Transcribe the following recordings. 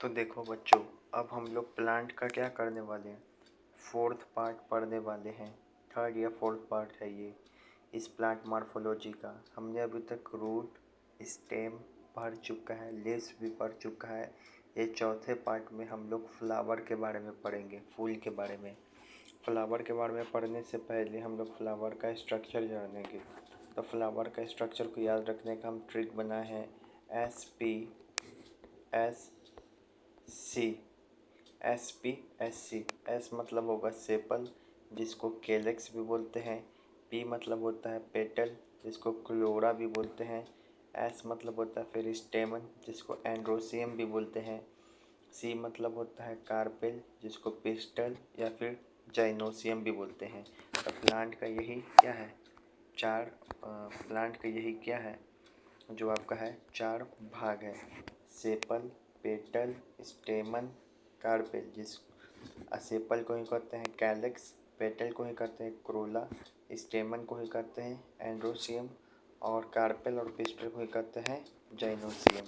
तो देखो बच्चों, अब हम लोग प्लांट का क्या करने वाले हैं। फोर्थ पार्ट पढ़ने वाले हैं। थर्ड या फोर्थ पार्ट है ये इस प्लांट मॉर्फोलॉजी का। हमने अभी तक रूट, स्टेम पढ़ चुका है, लीव्स भी पढ़ चुका है। ये चौथे पार्ट में हम लोग फ्लावर के बारे में पढ़ेंगे, फूल के बारे में। फ्लावर के बारे में पढ़ने से पहले हम लोग फ्लावर का स्ट्रक्चर जानेंगे। तो फ्लावर का स्ट्रक्चर को याद रखने का हम ट्रिक बनाए हैं। SP एस मतलब होगा सेपल, जिसको कैलेक्स भी बोलते हैं। पी मतलब होता है पेटल, जिसको क्लोरा भी बोलते हैं। एस मतलब होता है फिर स्टेमन, जिसको एंड्रोसियम भी बोलते हैं। सी मतलब होता है कार्पेल, जिसको पिस्टल या फिर जाइनोसियम भी बोलते हैं। तो प्लांट का यही क्या है, प्लांट का यही क्या है जो आपका है, चार भाग है। Sepal, petal, स्टेमन, carpel. जिस सेपल को ही कहते हैं कैलेक्स, पेटल को ही कहते हैं क्रोला, स्टेमन को ही कहते हैं एंड्रोसियम, और कार्पेल और पिस्टल को ही कहते हैं जाइनोसियम।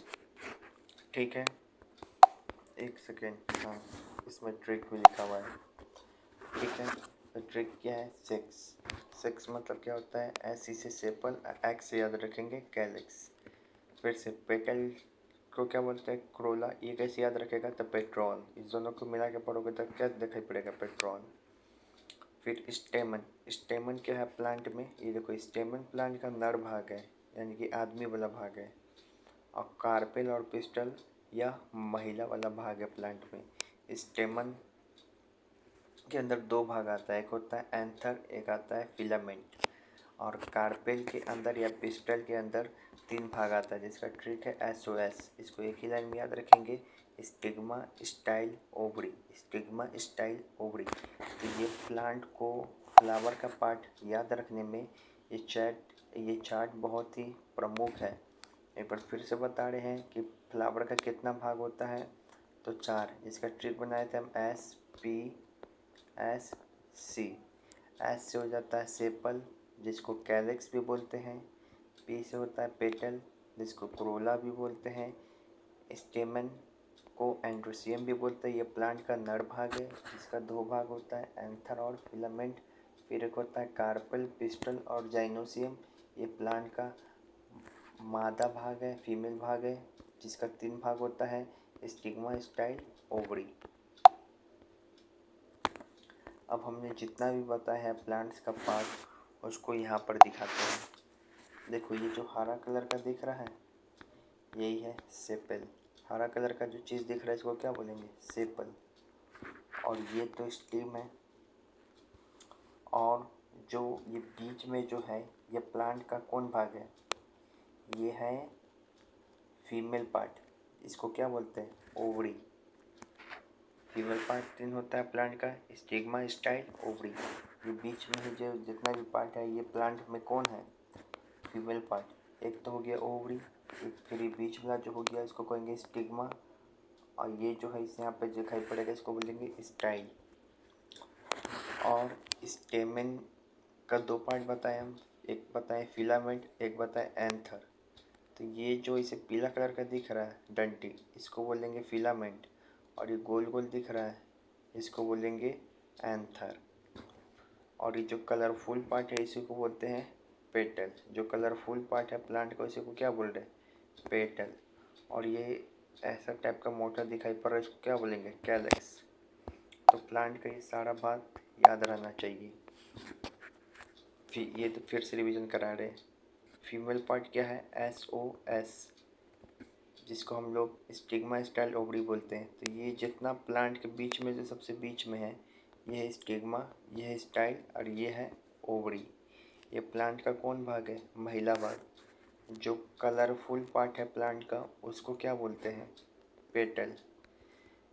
ठीक है, एक सेकेंड। हाँ, इसमें ट्रिक भी लिखा हुआ है। ठीक है, तो ट्रिक क्या है, सेक्स मतलब क्या होता है, ऐसी से सेपल, एक्स से याद रखेंगे कैलेक्स। फिर से पेटल को क्या बोलते हैं, क्रोला। ये कैसे याद रखेगा, तो पेट्रोन। इस दोनों को मिला के पढ़ोगे तो क्या दिखाई पड़ेगा, पेट्रोन। फिर स्टेमन क्या है प्लांट में, ये देखो स्टेमन प्लांट का नर भाग है, यानी कि आदमी वाला भाग है। और कार्पेल और पिस्टल या महिला वाला भाग है प्लांट में। स्टेमन के अंदर दो भाग आता है, एक होता है एंथर, एक आता है फिलामेंट। और कार्पेल के अंदर या पिस्टल के अंदर तीन भाग आता है, जिसका ट्रिक है SOS। इसको एक ही लाइन में याद रखेंगे, stigma, style, ovary. Stigma, style, ovary. तो ये प्लांट को फ्लावर का पार्ट याद रखने में ये चार्ट बहुत ही प्रमुख है। एक बार फिर से बता रहे हैं कि फ्लावर का कितना भाग होता है, तो चार। इसका ट्रिक बनाए थे हम SPSC। एस से हो जाता है सेपल, जिसको कैलेक्स भी बोलते हैं। पी से होता है पेटल, जिसको क्रोला भी बोलते हैं। स्टेमन को एंड्रोसियम भी बोलते हैं। ये प्लांट का नर भाग है, जिसका दो भाग होता है, एंथर और फिलामेंट। फिर एक होता है कार्पेल, पिस्टल और जाइनोसियम। ये प्लांट का मादा भाग है, फीमेल भाग है, जिसका तीन भाग होता है, स्टिग्मा, स्टाइल, ओवरी। अब हमने जितना भी बताया है प्लांट्स का पार्ट, उसको यहाँ पर दिखाते हैं। देखो ये जो हरा कलर का दिख रहा है, यही है सेपल। हरा कलर का जो चीज़ दिख रहा है, इसको क्या बोलेंगे, सेपल। और ये तो स्टेम है। और जो ये बीच में जो है, ये प्लांट का कौन भाग है, ये है फीमेल पार्ट। इसको क्या बोलते हैं, ओवरी। फीमेल पार्ट तीन होता है प्लांट का, स्टिग्मा, स्टाइल, ओवरी। ये बीच में जो जितना भी पार्ट है, ये प्लांट में कौन है, फीमेल पार्ट। एक तो हो गया ओवरी, फिर ये बीच वाला जो हो गया, इसको कहेंगे स्टिग्मा। और ये जो है इस यहाँ पे दिखाई पड़ेगा, इसको बोलेंगे स्टाइल। और स्टेमेन का दो पार्ट बताए हम, एक बताए फिलामेंट, एक बताए एंथर। तो ये जो इसे पीला कलर का दिख रहा है डंटी, इसको बोलेंगे फिलामेंट। और ये गोल गोल दिख रहा है, इसको बोलेंगे एंथर। और ये जो कलरफुल पार्ट है, इसी को बोलते हैं पेटल। जो कलरफुल पार्ट है प्लांट का, इसी को क्या बोल रहे हैं, पेटल। और ये ऐसा टाइप का मोटा दिखाई पड़ रहा है, इसको क्या बोलेंगे, कैलेक्स। तो प्लांट का ये सारा बात याद रहना चाहिए। ये तो फिर से रिवीजन करा रहे हैं। फीमेल पार्ट क्या है, SOS, जिसको हम लोग स्टिग्मा, स्टाइल, ओवरी बोलते हैं। तो ये जितना प्लांट के बीच में जो सबसे बीच में है, ये है स्टिग्मा, ये है स्टाइल और ये है ओवरी। ये प्लांट का कौन भाग है, महिला भाग। जो कलरफुल पार्ट है प्लांट का, उसको क्या बोलते हैं, पेटल।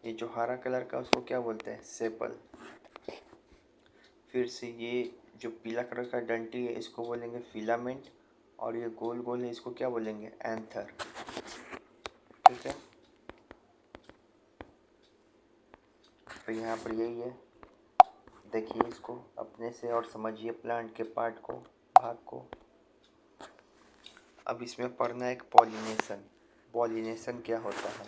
ये जो हरा कलर का, उसको क्या बोलते हैं, सेपल। फिर से ये जो पीला कलर का डंटी है, इसको बोलेंगे फिलामेंट। और ये गोल गोल है, इसको क्या बोलेंगे, एंथर। ठीक है, तो यहाँ पर यही है। देखिए इसको अपने से और समझिए प्लांट के पार्ट को, भाग को। अब इसमें पढ़ना है एक पॉलिनेशन। पॉलिनेशन क्या होता है,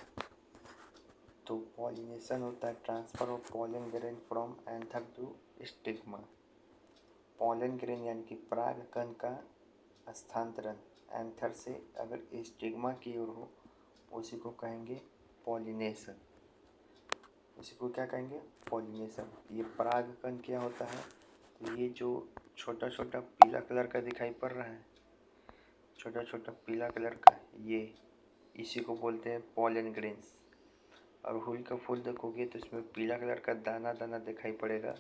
तो पॉलिनेशन होता है transfer of pollen grain from anther to stigma. Pollen grain यानी कि पराग कण का स्थानांतरण एंथर से अगर स्टिग्मा की ओर हो उसी को कहेंगे पॉलिनेशन। इसी को क्या कहेंगे? पॉलिनेशन। ये पराग कण क्या होता है? तो ये जो छोटा छोटा पीला कलर का दिखाई पड़ रहा है, छोटा छोटा पीला कलर का, ये इसी को बोलते हैं पॉलन ग्रेन्स। और फूल का फूल देखोगे तो इसमें पीला कलर का दाना दाना दिखाई पड़ेगा,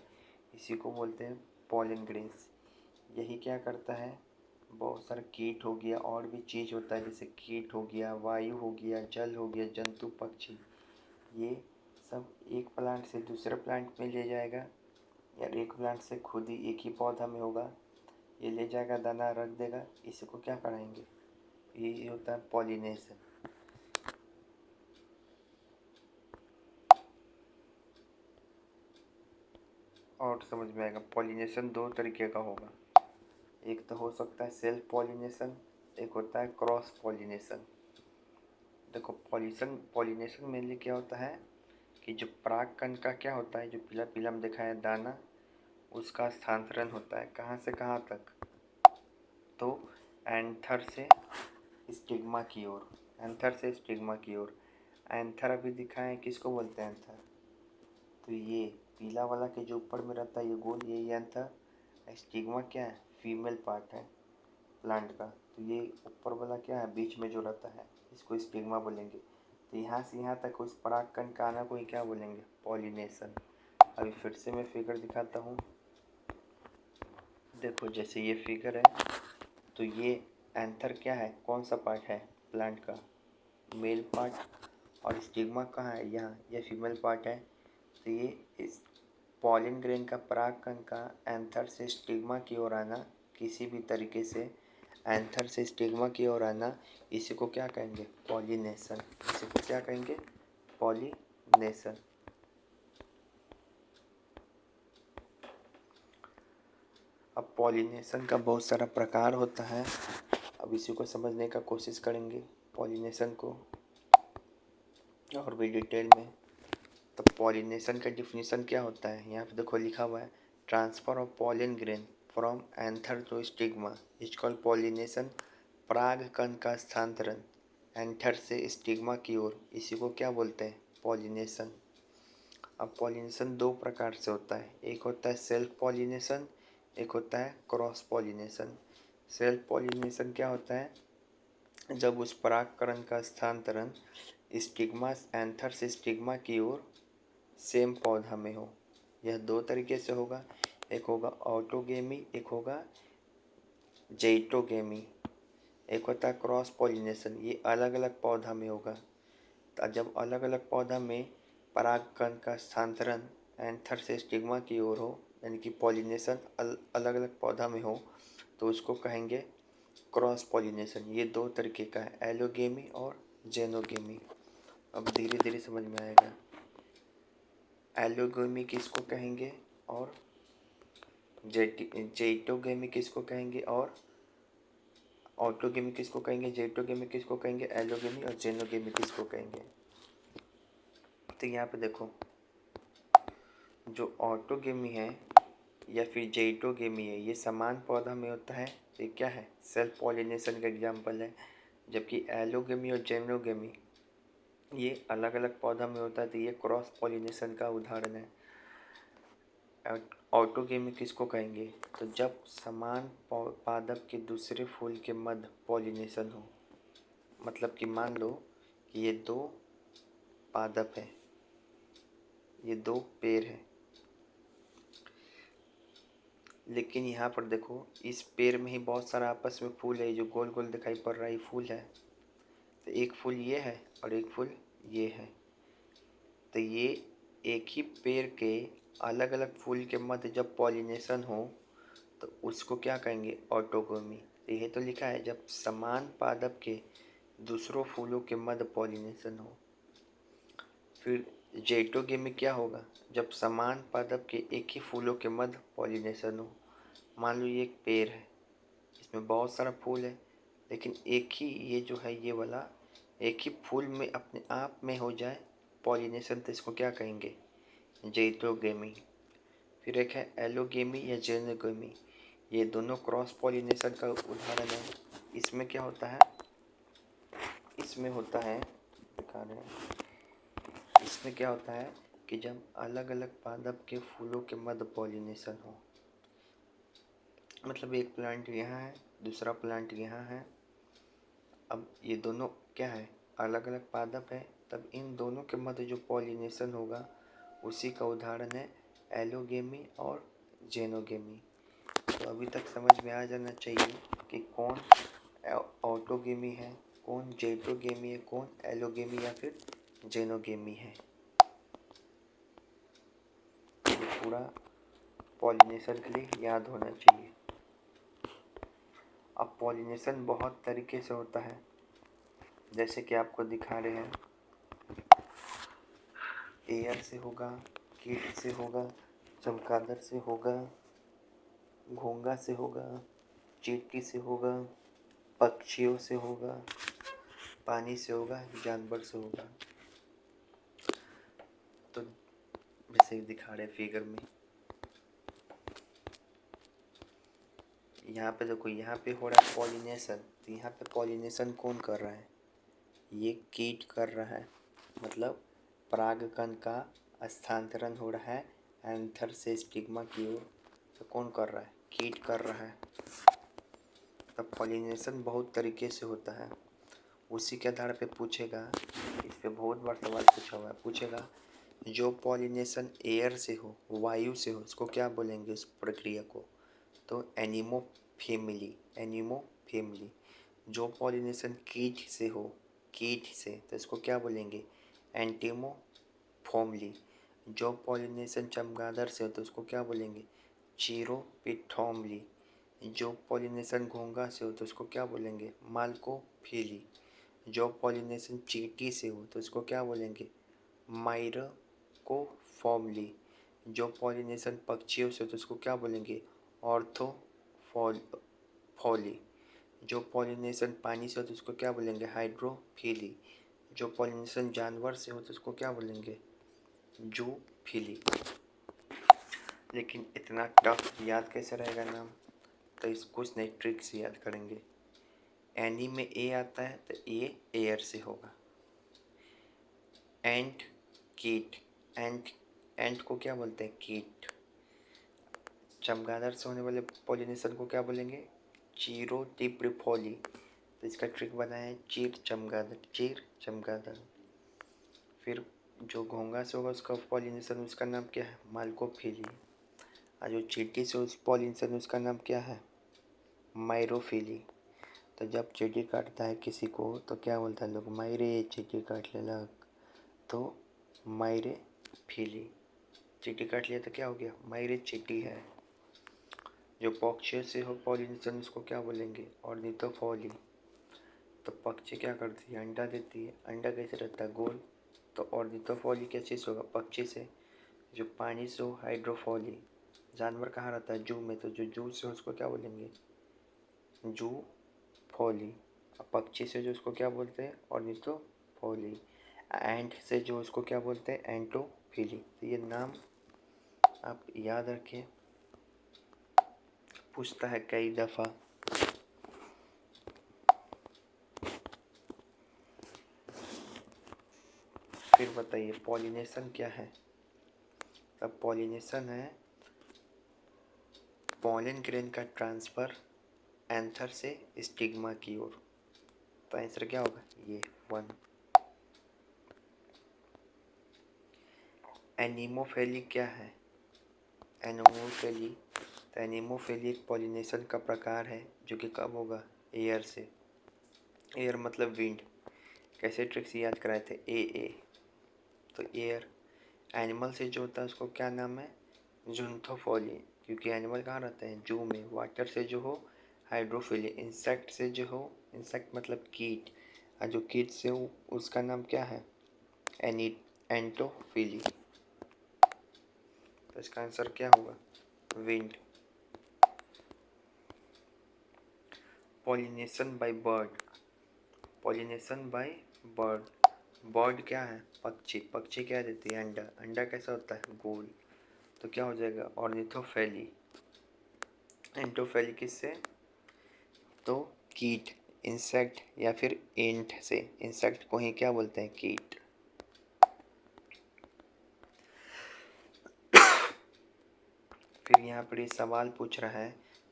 इसी को बोलते हैं पॉलन ग्रेन्स। यही क्या करता है, बहुत सारे कीट हो गया और भी चीज़ होता है, जैसे कीट हो गया, वायु हो गया, जल हो गया, जंतु पक्षी, ये सब एक प्लांट से दूसरे प्लांट में ले जाएगा या एक प्लांट से खुद ही एक ही पौधा में होगा, ये ले जाएगा दाना रख देगा, इसी को क्या कराएंगे? ये होता है पॉलिनेशन। और समझ में आएगा, पॉलिनेशन दो तरीके का होगा, एक तो हो सकता है सेल्फ पॉलिनेशन, एक होता है क्रॉस पॉलिनेशन। देखो पॉलिनेशन मेनली क्या होता है कि जो परागकण का क्या होता है, जो पीला पीला में दिखा है दाना, उसका स्थानांतरण होता है कहाँ से कहाँ तक, तो एंथर से स्टिग्मा की ओर, एंथर से स्टिग्मा की ओर। एंथर अभी दिखा है, किसको बोलते हैं एंथर? तो ये पीला वाला के जो ऊपर में रहता है ये गोल, यही एंथर। स्टिग्मा क्या है? फीमेल पार्ट है प्लांट का, तो ये ऊपर वाला क्या है, बीच में जो रहता है, इसको स्टिग्मा बोलेंगे। तो यहाँ से यहाँ तक उस परागकण का आना को ही क्या बोलेंगे? पॉलिनेशन। अभी फिर से मैं फिगर दिखाता हूँ, देखो जैसे ये फिगर है, तो ये एंथर क्या है, कौन सा पार्ट है प्लांट का? Male part. और स्टिग्मा कहाँ है? यहाँ, ये फीमेल पार्ट है। तो ये इस पॉलन ग्रेन का परागकण का एंथर से स्टिग्मा की ओर आना, किसी भी तरीके से एंथर से स्टिग्मा की ओर आना, इसी को क्या कहेंगे? पॉलिनेशन। इसी को क्या कहेंगे? पॉलिनेशन। अब पॉलिनेशन का बहुत सारा प्रकार होता है, अब इसी को समझने का कोशिश करेंगे पॉलिनेशन को और भी डिटेल में। तो पॉलिनेशन का डिफिनीशन क्या होता है, यहाँ पे देखो लिखा हुआ है, transfer of pollen grain from anther to stigma is called pollination. पराग कण का स्थानांतरण एंथर से स्टिग्मा की ओर, इसी को क्या बोलते हैं? पॉलिनेशन। अब पॉलिनेशन दो प्रकार से होता है, एक होता है सेल्फ पॉलिनेशन, एक होता है क्रॉस पॉलिनेशन। सेल्फ पॉलिनेशन क्या होता है, जब उस परागकण का स्थानांतरण स्टिग्मा एंथर से स्टिग्मा की ओर सेम पौधा में हो। यह दो तरीके से होगा, एक होगा ऑटोगेमी, एक होगा जेइटोगेमी। एक होता है क्रॉस पॉलिनेशन, ये अलग अलग पौधा में होगा। तो जब अलग अलग पौधा में परागकण का स्थानांतरण एंथर से स्टिग्मा की ओर हो, यानी कि पॉलिनेशन अलग अलग पौधा में हो, तो उसको कहेंगे क्रॉस पॉलिनेशन। ये दो तरीके का है, एलोगेमी और जेनोगेमी। अब धीरे धीरे समझ में आएगा। एलोगेमी किसको कहेंगे और जेइटोगेमी किसको कहेंगे और ऑटोगेमी किसको कहेंगे, जेइटोगेमी किसको कहेंगे, एलोगेमी और जेनोगेमी किसको कहेंगे? तो यहाँ पे देखो, जो ऑटोगेमी है या फिर जेइटोगेमी है, ये समान पौधा में होता है, ये क्या है? सेल्फ पॉलिनेशन का एग्जाम्पल है। जबकि एलोगेमी और जेनोगेमी ये अलग अलग पौधा में होता है, तो ये क्रॉस पॉलिनेशन का उदाहरण है। ऑटोगेमी किसको कहेंगे? तो जब समान पादप के दूसरे फूल के मध्य पॉलिनेशन हो, मतलब कि मान लो कि ये दो पादप है, ये दो पेड़ है, लेकिन यहाँ पर देखो इस पेड़ में ही बहुत सारा आपस में फूल है, जो गोल गोल दिखाई पड़ रहा है फूल है। तो एक फूल ये है और एक फूल ये है, तो ये एक ही पेड़ के अलग अलग फूल के मध्य जब पॉलिनेशन हो तो उसको क्या कहेंगे? ऑटोगेमी। तो ये तो लिखा है जब समान पादप के दूसरों फूलों के मध्य पॉलिनेशन हो। फिर जेइटोगेमी क्या होगा? जब समान पादप के एक ही फूलों के मध्य पॉलिनेशन हो। मान लो ये एक पेड़ है, इसमें बहुत सारा फूल है, लेकिन एक ही ये जो है ये वाला एक ही फूल में अपने आप में हो जाए, पॉलिनेशन तो इसको क्या कहेंगे, जेटोगेमी। फिर एक है एलोगेमी या जेनोगेमी, ये दोनों क्रॉस पॉलिनेशन का उदाहरण है। इसमें क्या होता है, इसमें होता है, दिखा रहे हैं, इसमें क्या होता है कि जब अलग अलग पादप के फूलों के मध्य पॉलिनेशन हो, मतलब एक प्लांट यहाँ है, दूसरा प्लांट यहाँ है, अब ये दोनों क्या है, अलग अलग पादप है, तब इन दोनों के मध्य जो पॉलिनेशन होगा उसी का उदाहरण है एलोगेमी और जेनोगेमी। तो अभी तक समझ में आ जाना चाहिए कि कौन ऑटोगेमी है, कौन जेटोगेमी है, कौन एलोगेमी या फिर जेनोगेमी है। ये पूरा पॉलिनेशन के लिए याद होना चाहिए। अब पॉलिनेशन बहुत तरीके से होता है, जैसे कि आपको दिखा रहे हैं, एयर से होगा, कीट से होगा, चमगादड़ से होगा, घोंघा से होगा, चींटी से होगा, पक्षियों से होगा, पानी से होगा, जानवर से होगा। तो जैसे दिखा रहे फिगर में, यहाँ पे देखो, यहाँ पे हो रहा है पॉलिनेशन, तो यहाँ पे पॉलिनेशन कौन कर रहा है, ये कीट कर रहा है, मतलब परागकण का स्थानांतरण हो रहा है एंथर से स्टिग्मा की ओर। तो कौन कर रहा है, कीट कर रहा है। तब पॉलिनेशन बहुत तरीके से होता है। उसी के आधार पे पूछेगा, इस पे बहुत बार सवाल पूछा हुआ है, पूछेगा जो पॉलिनेशन एयर से हो, वायु से हो, इसको क्या बोलेंगे उस प्रक्रिया को, तो एनिमोफेमिली, एनिमोफेमिली। जो पॉलिनेशन कीट से हो, कीट से, तो इसको क्या बोलेंगे, एंटीमोफोमली। जो पॉलिनेशन चमगादड़ से हो तो उसको क्या बोलेंगे, चीरोपिथोमली। जो पॉलिनेशन घोंघा से हो तो उसको क्या बोलेंगे, माल्कोफिली। जो पॉलिनेशन चींटी से हो तो उसको क्या बोलेंगे, माइरकोफोमली। जो पॉलिनेशन पक्षियों से हो तो उसको क्या बोलेंगे, ऑर्थोफोली। जो पॉलिनेशन पानी से हो तो उसको क्या बोलेंगे, हाइड्रोफिली। जो पॉलिनेशन जानवर से हो तो उसको क्या बोलेंगे, जूफिली। लेकिन इतना टफ याद कैसे रहेगा नाम, तो इस कुछ नहीं ट्रिक्स याद करेंगे। एनी में ए आता है तो ए एयर से होगा। एंट, कीट, एंट को क्या बोलते हैं, कीट। चमगादड़ से होने वाले पॉलिनेशन को क्या बोलेंगे, चीरोटिप्रिफोली। तो इसका ट्रिक बनाया है चीर चमगादड़, चीर चमगादड़। फिर जो घोंघा से होगा उसका पॉलिनेशन, उसका नाम क्या है, माल्कोफिली। और जो चींटी से उस पॉलिनेशन, उसका नाम क्या है, माइरोफिली। तो जब चींटी काटता है किसी को तो क्या बोलता है लोग, मायरे चींटी काट लेलक, तो मायरे फिली। चींटी काट लिया तो क्या हो गया, मायरे चींटी है। जो पक्षियों से हो पॉलिनेशन उसको क्या बोलेंगे, ऑर्निथोफॉली। तो पक्षी क्या करती है, अंडा देती है, अंडा कैसे रहता है, गोल। तो ऑर्निथोफॉली कैसे से होगा, पक्षी से। जो पानी से हो हाइड्रोफॉली। जानवर कहाँ रहता है, जू में, तो जो जू से हो उसको क्या बोलेंगे, जू फॉली। पक्षी से जो उसको क्या बोलते हैं, ऑर्निथोफॉली। एंट से जो उसको क्या बोलते हैं, एंटोफिली। तो ये नाम आप याद रखें, पूछता है कई दफ़ा। फिर बताइए पॉलिनेशन क्या है। अब पॉलिनेशन है पॉलन ग्रेन का ट्रांसफ़र एंथर से स्टिग्मा की ओर। तो आंसर क्या होगा, ये 1। एनीमोफेली क्या है, एनीमोफेली, तो एनीमोफेली एक पॉलिनेशन का प्रकार है जो कि कब होगा, एयर से। एयर मतलब विंड। कैसे ट्रिक्स याद कराए थे, ए, तो एयर। एनिमल से जो होता है उसको क्या नाम है, जुन्थोफॉली, क्योंकि एनिमल कहाँ रहते हैं, जू में। वाटर से जो हो हाइड्रोफिली। इंसेक्ट से जो हो, इंसेक्ट मतलब कीट, और जो कीट से हो उसका नाम क्या है, एंटोफिली। तो इसका आंसर क्या होगा, wind. Pollination by bird, pollination by bird. Bird क्या है? पक्षी। पक्षी क्या देती है? अंडा। अंडा कैसा होता है? गोल। तो क्या हो जाएगा? ऑर्निथोफैली। एंटोफैली किससे? तो कीट, इंसेक्ट या फिर एंट से। इंसेक्ट को ही क्या बोलते हैं? कीट। फिर यहाँ पर ये सवाल पूछ रहा है,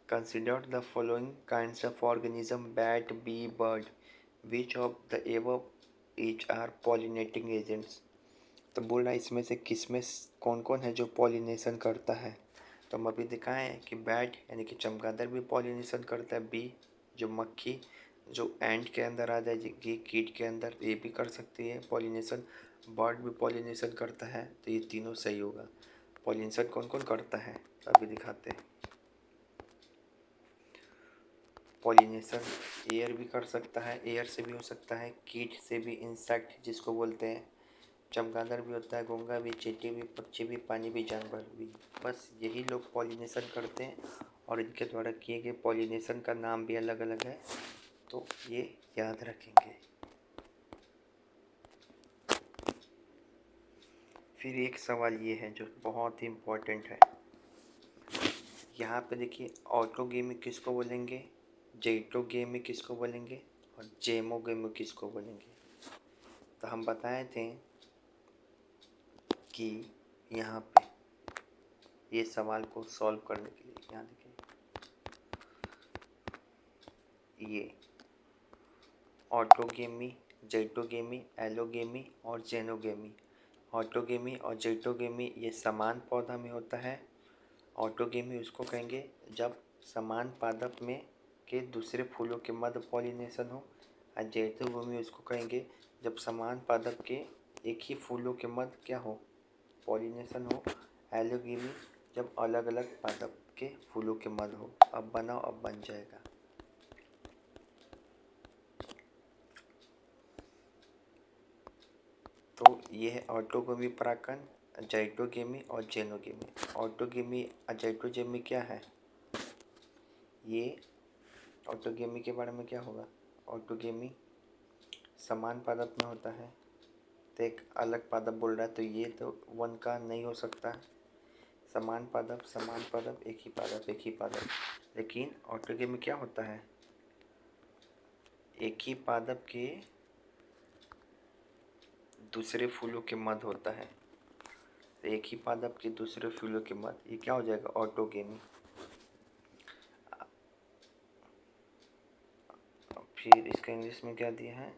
consider the following kinds of organism, bat, bee, bird, which of the above each are pollinating agents. तो बोल रहा है इसमें से किस में कौन कौन है जो पॉलिनेशन करता है। तो हम अभी दिखाए हैं कि बैट यानी कि चमगादड़ भी पॉलिनेशन करता है, बी जो मक्खी जो एंट के अंदर आ जाएगी, कीट के अंदर, ये भी कर सकती है पॉलिनेशन, बर्ड भी पॉलिनेशन करता है। तो ये तीनों सही होगा। पॉलिनेशन कौन कौन करता है तो अभी दिखाते हैं। पॉलिनेशन एयर भी कर सकता है, एयर से भी हो सकता है, कीट से भी, इंसेक्ट जिसको बोलते हैं, चमगादड़ भी होता है, घोंघा भी, चींटी भी, पक्षी भी, पानी भी, जानवर भी। बस यही लोग पॉलिनेशन करते हैं और इनके द्वारा किए गए पॉलिनेशन का नाम भी अलग अलग है, तो ये याद रखेंगे। फिर एक सवाल ये है जो बहुत ही इम्पोर्टेंट है। यहाँ पे देखिए, ऑटोगेमी किसको बोलेंगे, जेटोगेमी किसको बोलेंगे और जेमोगेमी किसको बोलेंगे। तो हम बताए थे कि यहाँ पे ये सवाल को सॉल्व करने के लिए यहाँ देखिए, ये ऑटोगेमी, जेटोगेमी, एलोगेमी और जेनोगेमी। ऑटोगेमी और जेटोगेमी ये समान पौधा में होता है। ऑटोगेमी उसको कहेंगे जब समान पादप में के दूसरे फूलों के मध्य पॉलिनेशन हो, और जेटोगेमी उसको कहेंगे जब समान पादप के एक ही फूलों के मध्य क्या हो? पॉलिनेशन हो। एलोगेमी जब अलग अलग पादप के फूलों के मध्य हो। अब बनाओ, अब बन जाएगा। तो ये है ऑटोगेमी परागकण, जैटोगेमी और जेनोगेमी। ऑटोगेमी और जैटोगेमी क्या है? ये ऑटोगेमी के बारे में क्या होगा? ऑटोगेमी समान पादप में होता है, तो एक अलग पादप बोल रहा है, तो ये तो वन का नहीं हो सकता। समान पादप, समान पादप, एक ही पादप, एक ही पादप। लेकिन ऑटोगेमी क्या होता है? एक ही पादप के दूसरे फूलों के मध्य होता है। तो एक ही पादप के दूसरे फूलों के मध्य, ये क्या हो जाएगा? ऑटोगेमी। फिर इसका इंग्लिश में क्या दिया है?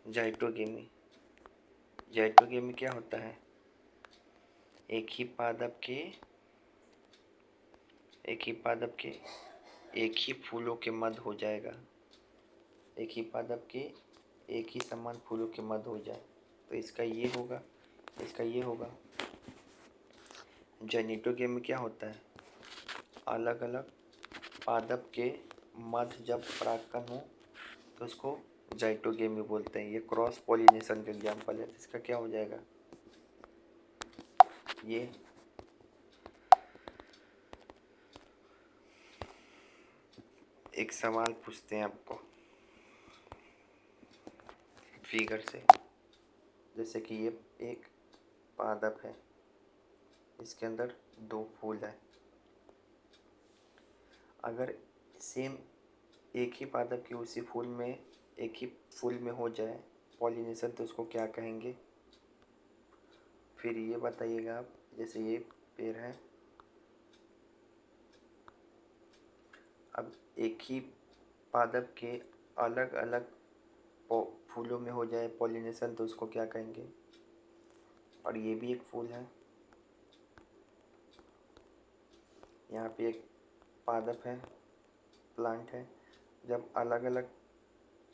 जाइटोगेमी। जाइटोगेमी क्या होता है? एक ही पादप के एक ही फूलों के मध्य हो जाएगा। एक ही पादप के एक ही समान फूलों के मध्य हो जाए, तो इसका ये होगा, इसका ये होगा। जेनिटोगेमी क्या होता है? अलग अलग पादप के मध्य जब परागकण हो तो उसको जाइटोगेमी बोलते हैं। ये क्रॉस पॉलिनेशन का एग्जाम्पल है। इसका क्या हो जाएगा? ये एक सवाल पूछते हैं आपको फिगर से। जैसे कि ये एक पादप है, इसके अंदर दो फूल है। अगर सेम एक ही पादप की उसी फूल में, एक ही फूल में हो जाए पॉलिनेशन, तो उसको क्या कहेंगे? फिर ये बताइएगा आप। जैसे ये पेड़ है, अब एक ही पादप के अलग अलग फूलों में हो जाए पॉलिनेशन, तो उसको क्या कहेंगे? और ये भी एक फूल है, यहाँ पे एक पादप है, प्लांट है, जब अलग अलग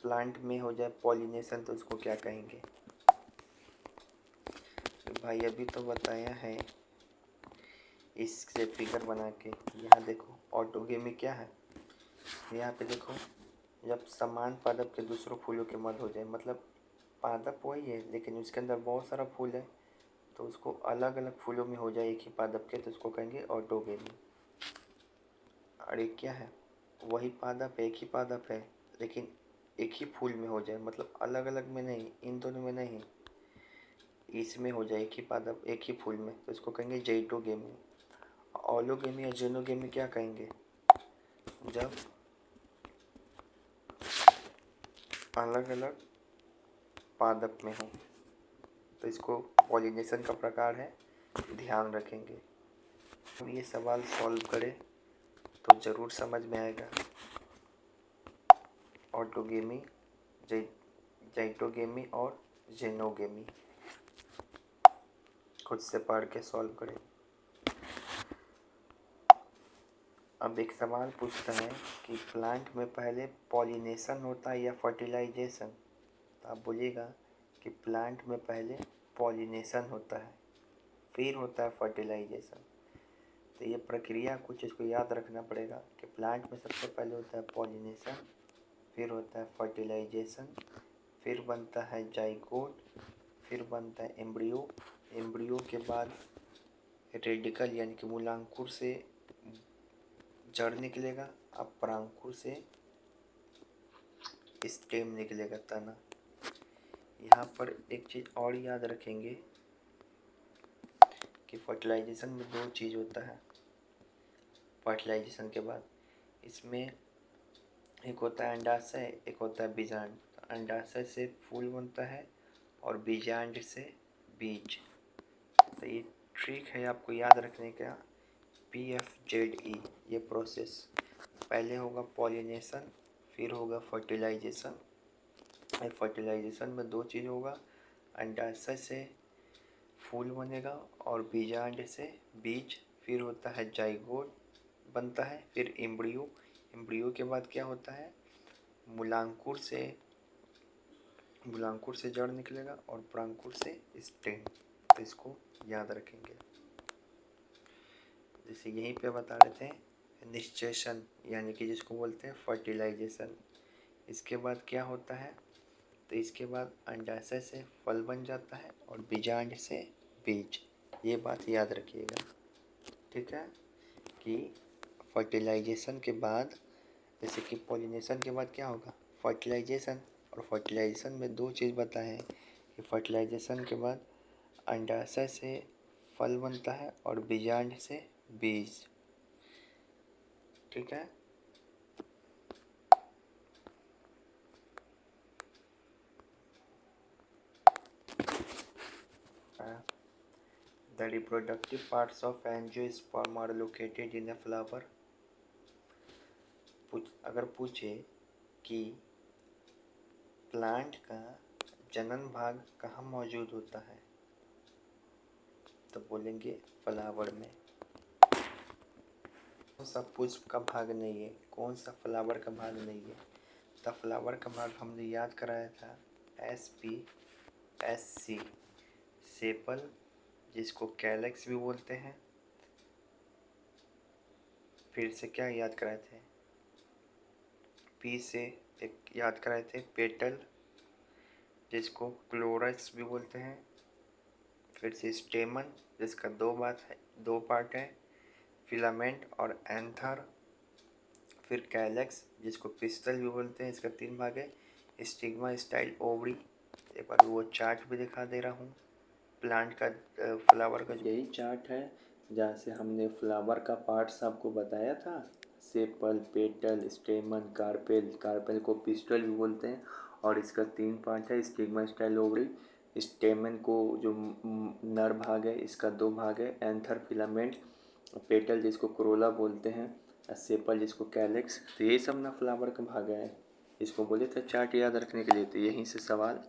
प्लांट में हो जाए पॉलिनेशन, तो उसको क्या कहेंगे? तो भाई अभी तो बताया है इससे फिगर बना के। यहाँ देखो ऑटोगेमी क्या है, यहाँ पे देखो, जब समान पादप के दूसरों फूलों के मध्य हो जाए, मतलब पादप वही है लेकिन उसके अंदर बहुत सारा फूल है, तो उसको अलग अलग फूलों में हो जाए एक ही पादप के, तो उसको कहेंगे ऑटोगेमी। और एक क्या है? वही पादप है, एक ही पादप है, लेकिन एक ही फूल में हो जाए, मतलब अलग अलग में नहीं, इन दोनों में नहीं, इसमें हो जाए एक ही पादप एक ही फूल में, तो इसको कहेंगे जैटोगेमी। ऑलोगेमी या जेनोगेमी क्या कहेंगे, जब अलग अलग पादप में हो, तो इसको पॉलिनेशन का प्रकार है, ध्यान रखेंगे। हम ये सवाल सॉल्व करें तो ज़रूर समझ में आएगा। ऑटोगेमी, जैटोगेमी और जेनोगेमी खुद से पढ़ के सॉल्व करें। अब एक सवाल पूछता है कि प्लांट में पहले पॉलिनेशन होता है या फर्टिलाइजेशन, तो आप बोलिएगा कि प्लांट में पहले पॉलिनेशन होता है, फिर होता है फर्टिलाइजेशन। तो ये प्रक्रिया कुछ इसको याद रखना पड़ेगा कि प्लांट में सबसे पहले होता है पॉलिनेशन, फिर होता है फर्टिलाइजेशन, फिर बनता है जाइगोट, फिर बनता है एम्ब्रियो, एम्ब्रियो के बाद रेडिकल यानी कि मूलांकुर से जड़ निकलेगा, अब परांकुर से स्टेम निकलेगा, तना। यहाँ पर एक चीज़ और याद रखेंगे कि फर्टिलाइजेशन में दो चीज़ होता है। फर्टिलाइजेशन के बाद इसमें एक होता है अंडाशय, एक होता है बीजांड। अंडाशय से फूल बनता है और बीजांड से बीज। तो ये ट्रिक है आपको याद रखने का, PFZE ये प्रोसेस। पहले होगा पॉलिनेशन, फिर होगा फर्टिलाइजेशन। फर्टिलाइजेशन में दो चीज़ होगा, अंडाशय से फूल बनेगा और बीजांड से बीज, फिर होता है जाइगोट बनता है, फिर एम्ब्रियो, एम्ब्रियो के बाद क्या होता है, मूलांकुर से जड़ निकलेगा और परांकुर से स्टेम। तो इसको याद रखेंगे। जैसे यहीं पे बता रहे थे निश्चेषण, यानी कि जिसको बोलते हैं फर्टिलाइजेशन। इसके बाद क्या होता है, तो इसके बाद अंडाशय से फल बन जाता है और बीजांड से बीज। ये बात याद रखिएगा, ठीक है। कि फर्टिलाइजेशन के बाद, जैसे कि पॉलिनेशन के बाद क्या होगा, फर्टिलाइजेशन। और फर्टिलाइजेशन में दो चीज़ बताए हैं कि फर्टिलाइजेशन के बाद अंडाशय से फल बनता है और बीजांड से बीज, ठीक है। The reproductive parts of angiosperm are located in a flower। अगर पूछे कि प्लांट का जनन भाग कहाँ मौजूद होता है, तो बोलेंगे फ्लावर में। कौन सा पुष्प का भाग नहीं है, कौन सा फ्लावर का भाग नहीं है, तो फ्लावर का भाग हमने याद कराया था SPSC, सेपल, जिसको कैलेक्स भी बोलते हैं। फिर से क्या याद कराए थे, P से एक याद कराए थे पेटल, जिसको क्लोरस भी बोलते हैं। फिर से स्टेमन, जिसका दो पार्ट है, फिलामेंट और एंथर। फिर कैलेक्स, जिसको पिस्टल भी बोलते हैं, इसका 3 भाग है। स्टिग्मा स्टाइल ओवरी, एक बार वो चार्ट भी दिखा दे रहा हूँ। प्लांट का फ्लावर का यही चार्ट है जहाँ से हमने फ्लावर का पार्ट्स आपको बताया था, सेपल, पेटल, स्टेमन, कार्पेल। कार्पेल को पिस्टल भी बोलते हैं और इसका 3 पार्ट है, स्टिग्मा स्टाइल ओवरी। स्टेमन को जो नर भाग है इसका 2 भाग है, एंथर, फिलामेंट। पेटल जिसको कोरोला बोलते हैं, सेपल जिसको कैलेक्स। तो ये सब ना फ्लावर का भाग है। इसको बोले थे चार्ट याद रखने के लिए, तो यहीं से सवाल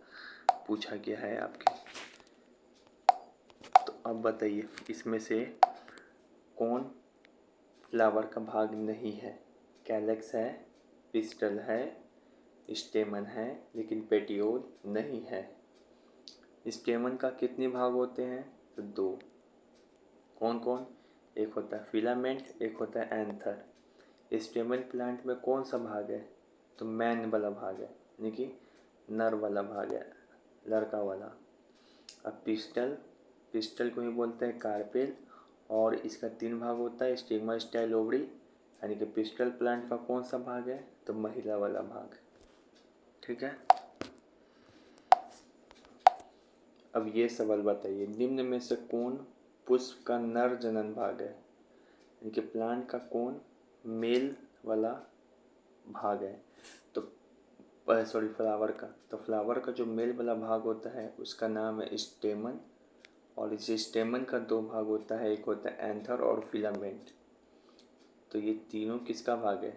पूछा गया है आपके। तो अब बताइए इसमें से कौन फ्लावर का भाग नहीं है। कैलेक्स है, पिस्टल है, स्टेमन है, लेकिन पेटियोल नहीं है। स्टेमन का कितने भाग होते हैं, तो 2। कौन कौन, एक होता है फिलामेंट, एक होता है एंथर। स्टेमन प्लांट में कौन सा भाग है, तो मैन वाला भाग है, यानी कि नर वाला भाग है, लड़का वाला। अब पिस्टल को ही बोलते हैं कार्पेल और इसका 3 भाग होता है, स्टिग्मा स्टाइल ओवरी, यानी कि पिस्टल प्लांट का कौन सा भाग है, तो महिला वाला भाग, ठीक है। अब ये सवाल बताइए, निम्न में से कौन पुष्प का नर जनन भाग है? इनके प्लांट का कौन मेल वाला भाग है? तो सॉरी, फ्लावर का। तो फ्लावर का जो मेल वाला भाग होता है उसका नाम है स्टेमन, और इस स्टेमन का दो भाग होता है, एक होता है एंथर और फिलामेंट। तो ये तीनों किसका भाग है?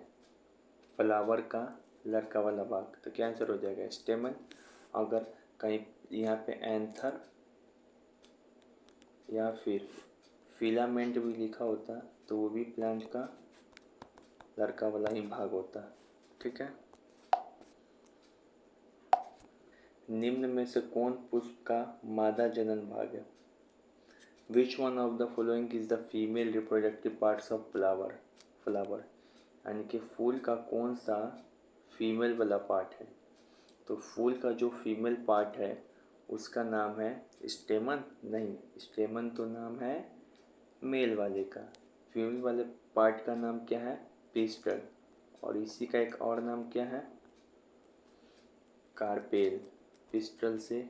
फ्लावर का लड़का वाला भाग। तो क्या आंसर हो जाएगा? स्टेमन। अगर कहीं यहाँ पे एंथर या फिर फिलामेंट भी लिखा होता तो वो भी प्लांट का लड़का वाला ही भाग होता। ठीक है। निम्न में से कौन पुष्प का मादा जनन भाग है? Which one of the following is the female reproductive parts of flower? Flower यानी कि फूल का कौन सा फीमेल वाला पार्ट है? तो फूल का जो फीमेल पार्ट है उसका नाम है स्टेमन। नहीं, स्टेमन तो नाम है मेल वाले का। फीमेल वाले पार्ट का नाम क्या है? पिस्टल। और इसी का एक और नाम क्या है? कार्पेल। पिस्टल से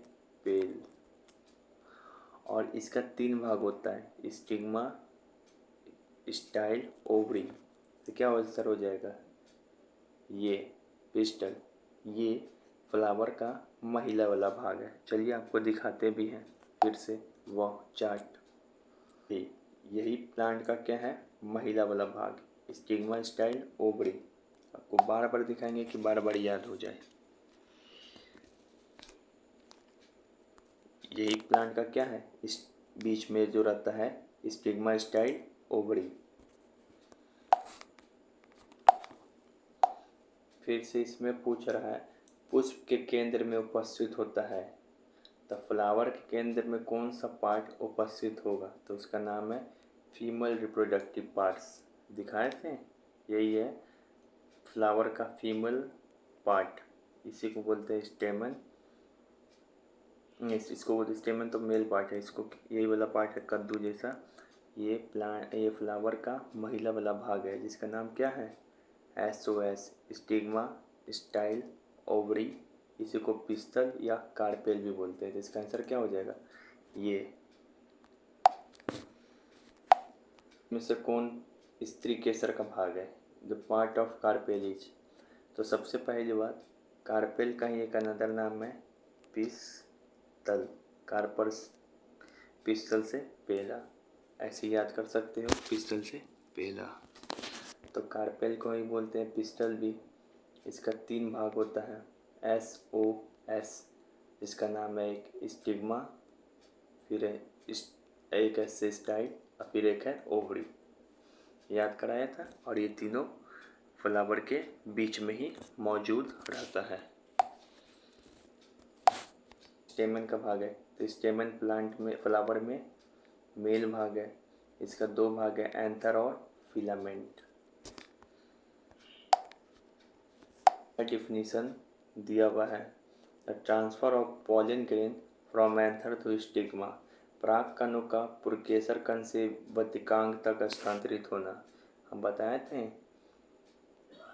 पेल। और इसका तीन भाग होता है, स्टिग्मा, स्टाइल, ओवरी। तो क्या आंसर हो जाएगा? ये पिस्टल। ये फ्लावर का महिला वाला भाग है। चलिए आपको दिखाते भी हैं फिर से वह चार्ट। यही प्लांट का क्या है? महिला वाला भाग, स्टिग्मा, स्टाइल, ओवरी। आपको बार बार दिखाएंगे कि बार बार याद हो जाए। यही प्लांट का क्या है? इस बीच में जो रहता है स्टिग्मा, स्टाइल, ओवरी। फिर से इसमें पूछ रहा है पुष्प के केंद्र में उपस्थित होता है, तो फ्लावर के केंद्र में कौन सा पार्ट उपस्थित होगा? तो उसका नाम है फीमेल रिप्रोडक्टिव पार्ट्स। दिखाए थे, यही है फ्लावर का फीमेल पार्ट। इसी को बोलते हैं स्टेमन। इसको बोलते स्टेमन तो मेल पार्ट है, इसको यही वाला पार्ट है कद्दू जैसा। ये फ्लावर का महिला वाला भाग है जिसका नाम क्या है? SOS, stigma, style, ovary. इसी को पिस्टल या कार्पेल भी बोलते हैं। तो इसका आंसर क्या हो जाएगा? ये। में से कौन स्त्री केसर का भाग है? The part of carpel is. तो सबसे पहली बात, कार्पेल का ही एक अनदर नाम है पिस्टल। कार्पर्स, पिस्टल से पेला, ऐसे याद कर सकते हो, पिस्टल से पेला। तो कार्पेल को ही बोलते हैं पिस्टल भी। इसका तीन भाग होता है, SOS। इसका नाम है एक स्टिग्मा, फिर है एक है सिस्टाइल और फिर एक है ओवरी। याद कराया था। और ये तीनों फ्लावर के बीच में ही मौजूद रहता है। स्टेमन का भाग है, तो स्टेमन प्लांट में, फ्लावर में मेल भाग है। इसका दो भाग है, एंथर और फिलामेंट। डेफिनेशन दिया हुआ है, the transfer of pollen grain from anther to stigma. पराग कणों का पुरकेसर कण से वतिकांग तक स्थानांतरित होना। हम बताए थे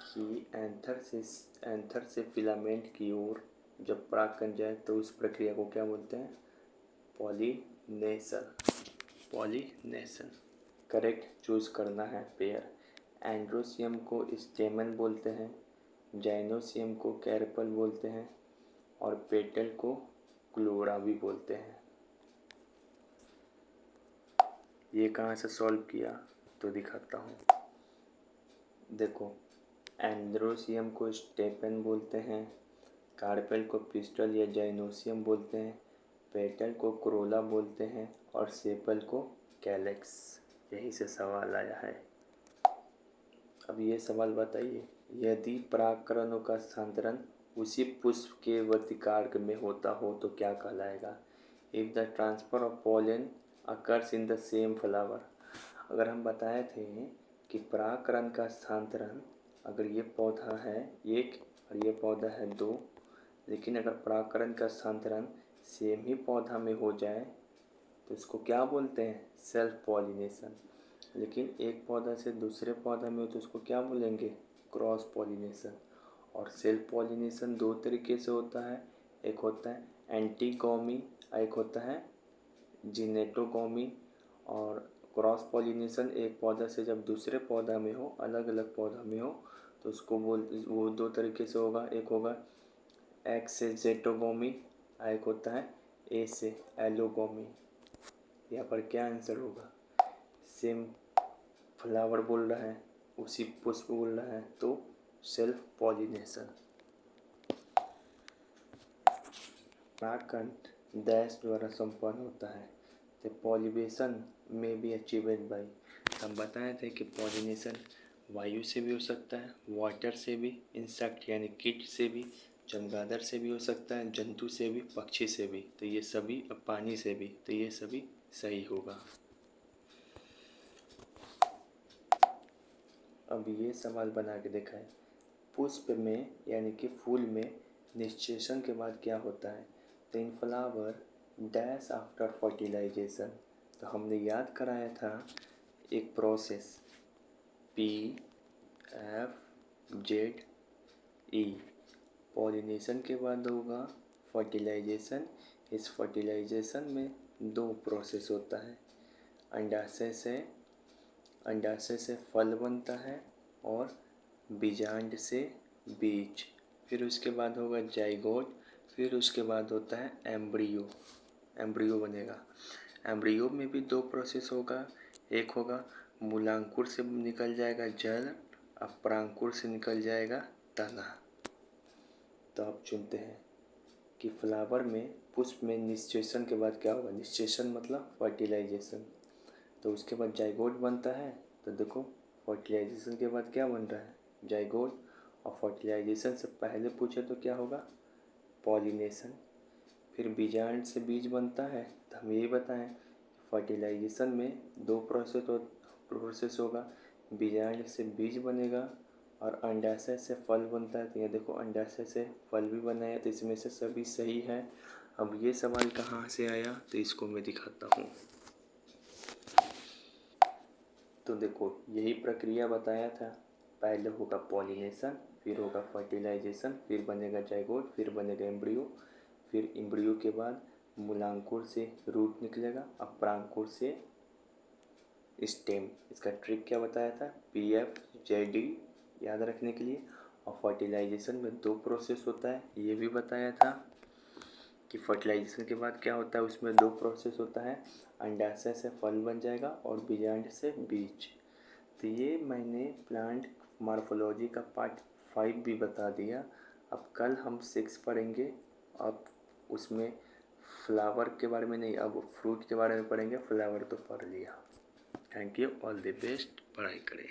कि एंथर से फिलामेंट की ओर जब परागकण जाए तो उस प्रक्रिया को क्या बोलते हैं? पॉलिनेशन। पॉलिनेशन करेक्ट चूज करना है पेयर। एंड्रोसियम को स्टेमन बोलते हैं, जाइनोसियम को कैरपल बोलते हैं, और पेटल को क्लोरा भी बोलते हैं। ये कहाँ से सॉल्व किया तो दिखाता हूँ। देखो, एंड्रोसियम को स्टेपन बोलते हैं, कार्पेल को पिस्टल या जाइनोसियम बोलते हैं, पेटल को क्रोला बोलते हैं, और सेपल को कैलेक्स। यही से सवाल आया है। अब ये सवाल बताइए, यदि परागकणों का स्थानांतरण उसी पुष्प के वर्तिकार्क में होता हो तो क्या कहलाएगा? If the transfer of pollen occurs in the same flower. अगर हम बताए थे कि परागकण का स्थानांतरण, अगर ये पौधा है एक और ये पौधा है दो, लेकिन अगर परागकण का स्थानांतरण सेम ही पौधा में हो जाए तो इसको क्या बोलते हैं? Self pollination. लेकिन एक पौधा से दूसरे पौधा में हो तो उसको क्या बोलेंगे? Cross pollination. और सेल्फ पॉलिनेशन दो तरीके से होता है, एक होता है एंटीगोमी, एक होता है जिनेटोगोमी। और क्रॉस पॉलिनेशन एक पौधा से जब दूसरे पौधा में हो, अलग अलग पौधा में हो, तो उसको वो दो तरीके से होगा, एक होगा एक्स से जेटोगोमी, एक होता है ए से एलोगोमी। यहाँ पर क्या आंसर होगा? सेम फ्लावर बोल रहा है, उसी पुष्प बोल रहा है, तो सेल्फ पॉलिनेशन। परागकण डैश द्वारा संपन्न होता है, तो पॉलिनेशन में भी अचीवेड बाई। हम बताए थे कि पॉलिनेशन वायु से भी हो सकता है, वाटर से भी, इंसेक्ट यानी कीट से भी, चमगादड़ से भी हो सकता है, जंतु से भी, पक्षी से भी, तो ये सभी, पानी से भी, तो ये सभी सही होगा। अब ये सवाल बना के देखा है, पुष्प में यानी कि फूल में निषेचन के बाद क्या होता है? तो इन फ्लावर डैश आफ्टर फर्टिलाइजेशन। तो हमने याद कराया था एक प्रोसेस PFZE। पॉलिनेशन के बाद होगा फर्टिलाइजेशन। इस फर्टिलाइजेशन में दो प्रोसेस होता है, अंडाशय से फल बनता है और बीजांड से बीज। फिर उसके बाद होगा जाइगोट, फिर उसके बाद होता है एम्ब्रियो बनेगा। एम्ब्रियो में भी दो प्रोसेस होगा, एक होगा मूलांकुर से निकल जाएगा जल, अब परांकुर से निकल जाएगा तना। तो अब चुनते हैं कि फ्लावर में, पुष्प में निषेचन के बाद क्या होगा? निषेचन मतलब फर्टिलाइजेशन। तो उसके बाद जाइगोट बनता है। तो देखो फर्टिलाइजेशन के बाद क्या बन रहा है? जाइगोट। और फर्टिलाइजेशन से पहले पूछे तो क्या होगा? पॉलिनेशन। फिर बीजांड से बीज बनता है। तो हम यही बताएं फर्टिलाइजेशन में दो प्रोसेस होगा, बीजांड से बीज बनेगा और अंडाशय से फल बनता है। तो ये देखो अंडाशय से फल भी बना है, तो इसमें से सभी सही है। अब ये सवाल कहाँ से आया, तो इसको मैं दिखाता हूँ। तो देखो यही प्रक्रिया बताया था, पहले होगा पॉलिनेशन, फिर होगा फर्टिलाइजेशन, फिर बनेगा जाइगोट, फिर बनेगा एम्ब्रियो, फिर एम्ब्रियो के बाद मूलांकुर से रूट निकलेगा, अब परांकुर से स्टेम। इसका ट्रिक क्या बताया था? PFZD याद रखने के लिए। और फर्टिलाइजेशन में दो प्रोसेस होता है, ये भी बताया था कि फर्टिलाइजेशन के बाद क्या होता है, उसमें दो प्रोसेस होता है, अंडाशय से फल बन जाएगा और बीजांड से बीज। तो ये मैंने प्लांट मॉर्फोलॉजी का पार्ट 5 भी बता दिया। अब कल हम 6 पढ़ेंगे। अब उसमें फ्लावर के बारे में नहीं, अब फ्रूट के बारे में पढ़ेंगे, फ्लावर तो पढ़ लिया। Thank you, all the best, पढ़ाई करें।